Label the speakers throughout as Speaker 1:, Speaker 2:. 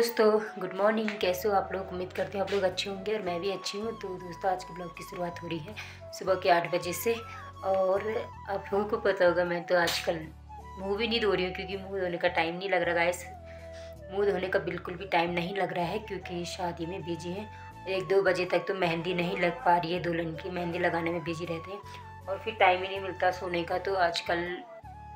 Speaker 1: दोस्तों, good morning. कैसे हो आप लोग? उम्मीद करते हैं आप लोग अच्छे होंगे और मैं भी अच्छी हूँ। तो दोस्तों, आज के ब्लॉग की शुरुआत हो रही है सुबह के 8 बजे से। और आप लोगों को पता होगा, मैं तो आजकल मुँह भी नहीं धो रही हूँ क्योंकि मुँह धोने का टाइम नहीं लग रहा गाइस। मुँह धोने का बिल्कुल भी टाइम नहीं लग रहा है क्योंकि शादी में बिजी हैं। 1-2 बजे तक तो मेहंदी नहीं लग पा रही है, दुल्हन की मेहंदी लगाने में बिजी रहते हैं और फिर टाइम ही नहीं मिलता सोने का। तो आजकल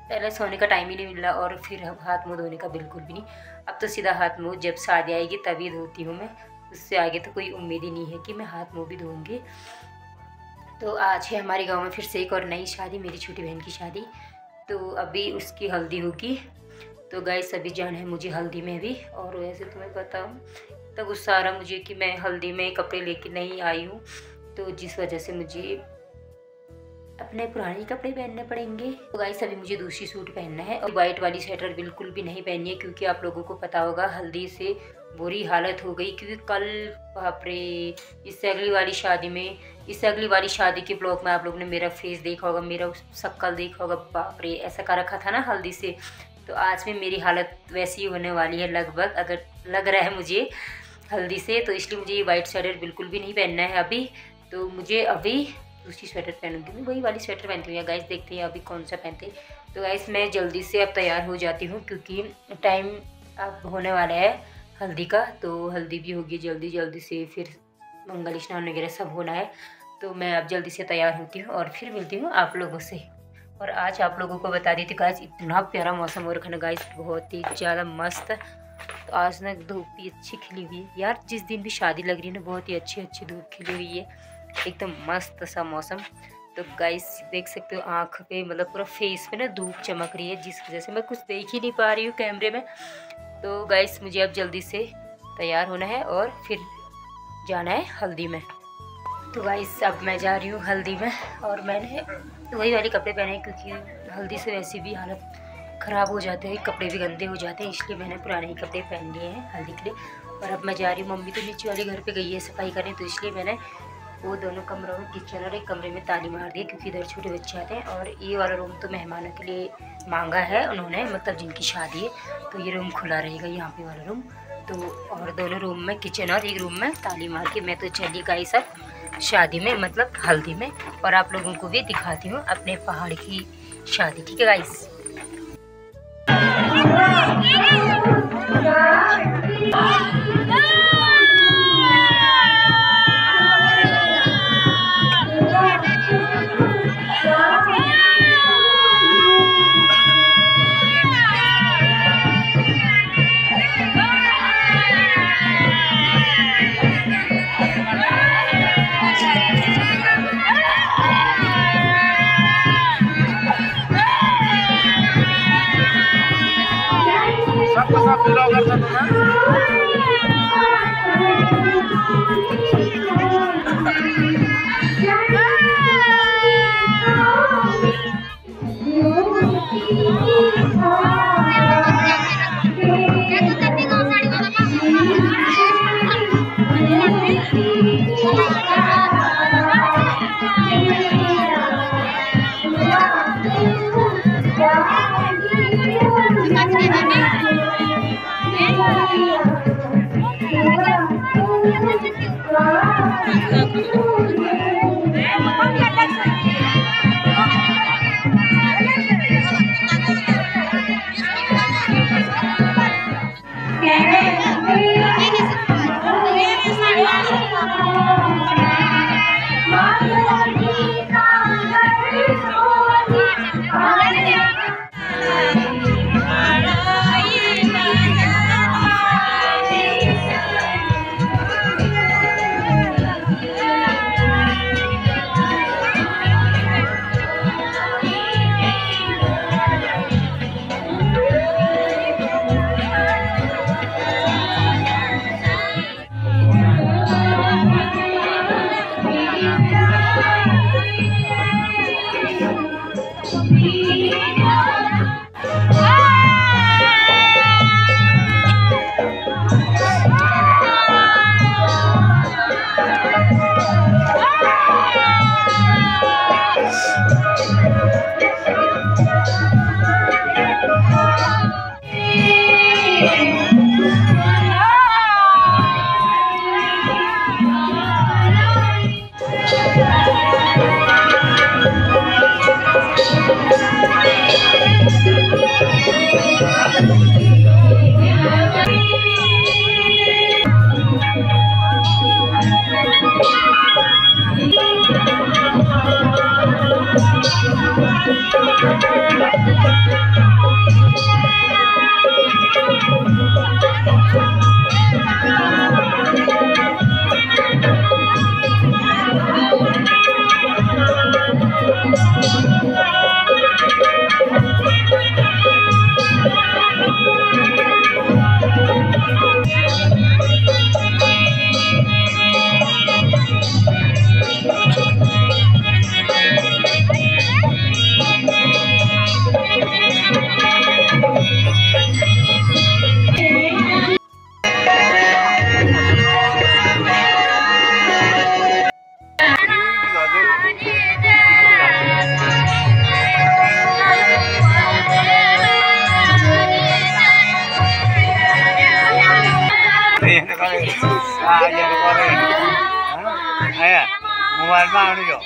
Speaker 1: पहले सोने का टाइम ही नहीं मिल रहा और फिर हाथ मुँह धोने का बिल्कुल भी नहीं। अब तो सीधा हाथ मुँह जब शादी आएगी तभी धोती हूँ मैं। उससे आगे तो कोई उम्मीद ही नहीं है कि मैं हाथ मुँह भी धोऊँगी। तो आज है हमारे गांव में फिर से एक और नई शादी, मेरी छोटी बहन की शादी। तो अभी उसकी हल्दी होगी। तो गाइस अभी जाना है मुझे हल्दी में भी। और वैसे तुम्हें पता हूँ तब गुस्सा आ रहा मुझे कि मैं हल्दी में कपड़े लेके नहीं आई हूँ, तो जिस वजह से मुझे अपने पुराने कपड़े पहनने पड़ेंगे। तो गाइस अभी मुझे दूसरी सूट पहनना है और वाइट वाली स्वेटर बिल्कुल भी नहीं पहननी है क्योंकि आप लोगों को पता होगा हल्दी से बुरी हालत हो गई। क्योंकि कल बाप रे, इससे अगली वाली शादी के ब्लॉग में आप लोगों ने मेरा फेस देखा होगा, मेरा शक्ल देखा होगा। बाप रे, ऐसा कर रखा था ना हल्दी से। तो आज में मेरी हालत वैसी ही होने वाली है लगभग, अगर लग रहा है मुझे हल्दी से। तो इसलिए मुझे ये वाइट स्वेटर बिल्कुल भी नहीं पहनना है अभी। तो मुझे अभी दूसरी स्वेटर पहनूंगी, मैं वही वाली स्वेटर पहनती हूँ। गाइस देखते हैं अभी कौन सा पहनते हैं। तो गाइस मैं जल्दी से अब तैयार हो जाती हूँ क्योंकि टाइम अब होने वाला है हल्दी का। तो हल्दी भी होगी जल्दी से, फिर मंगल स्नान वगैरह सब होना है। तो मैं अब जल्दी से तैयार होती हूँ और फिर मिलती हूँ आप लोगों से। और आज आप लोगों को बता देती गाइस, इतना प्यारा मौसम हो रखा है गाइस, बहुत ही ज़्यादा मस्त। तो आज ना धूप भी अच्छी खिली हुई है यार। जिस दिन भी शादी लग रही है ना, बहुत ही अच्छी धूप खिली हुई है, एकदम मस्त सा मौसम। तो गाइस देख सकते हो आँख पे, मतलब पूरा फेस पे ना धूप चमक रही है, जिस वजह से मैं कुछ देख ही नहीं पा रही हूँ कैमरे में। तो गाइस मुझे अब जल्दी से तैयार होना है और फिर जाना है हल्दी में। तो गाइस अब मैं जा रही हूँ हल्दी में और मैंने वही वाले कपड़े पहने हैं क्योंकि हल्दी से वैसे भी हालत ख़राब हो जाते हैं, कपड़े भी गंदे हो जाते हैं, इसलिए मैंने पुराने ही कपड़े पहन लिए हैं हल्दी के लिए। और अब मैं जा रही हूँ, मम्मी तो नीचे वाले घर पे गई है सफाई करने, तो इसलिए मैंने वो दोनों कमरों में, किचन और एक कमरे में ताली मार दी क्योंकि इधर छोटे बच्चे आते हैं। और ये वाला रूम तो मेहमानों के लिए मांगा है उन्होंने, मतलब जिनकी शादी है, तो ये रूम खुला रहेगा यहाँ पे वाला रूम। तो और दोनों रूम में किचन और एक रूम में ताली मार के मैं तो चली गई सब शादी में, मतलब हल्दी में। और आप लोगों को भी दिखाती हूँ अपने पहाड़ की शादी, ठीक है गाइस।
Speaker 2: मोबाइल में आने जो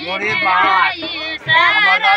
Speaker 2: मोरी बात हमारा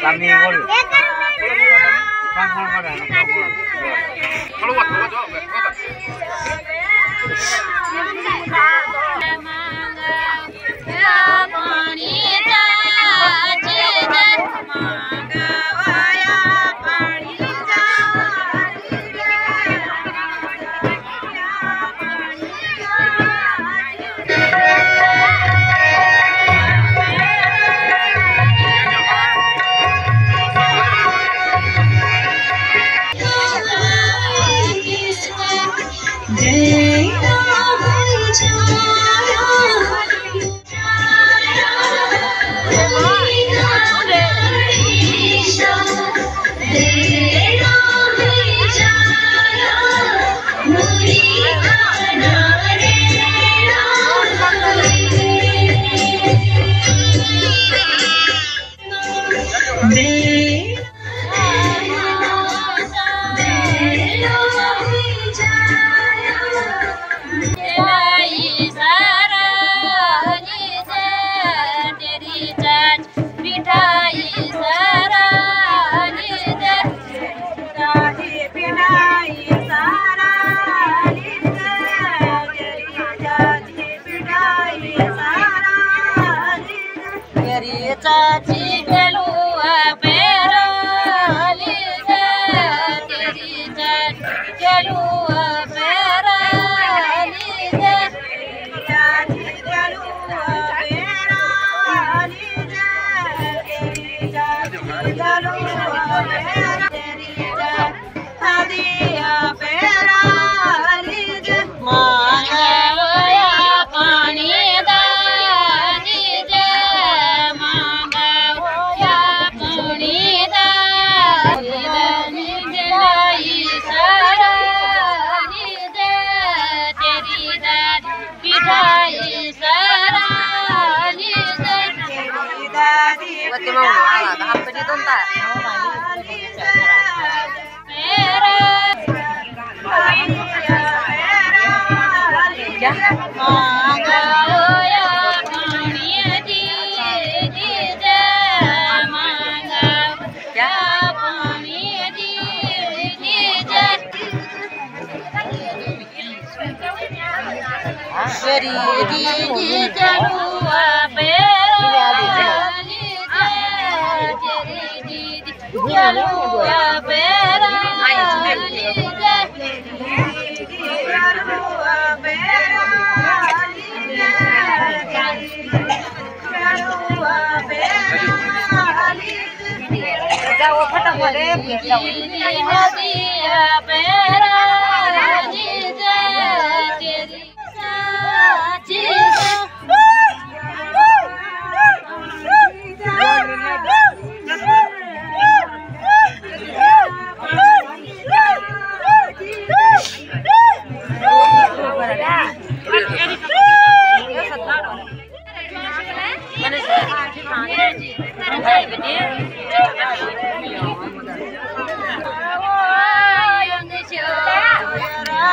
Speaker 2: kami ngol. Kalau waktu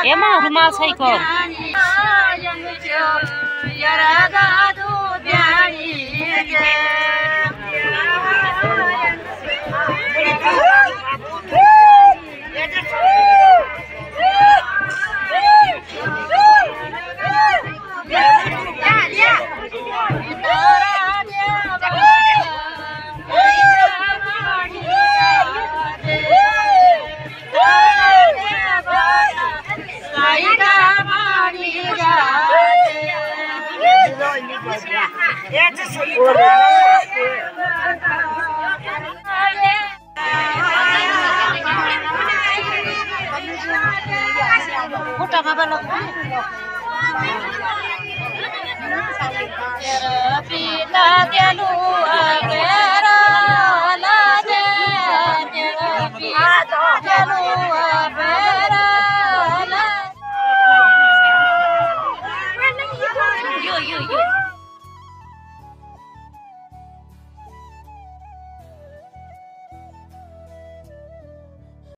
Speaker 3: Emang rumah saya kok.
Speaker 4: पिता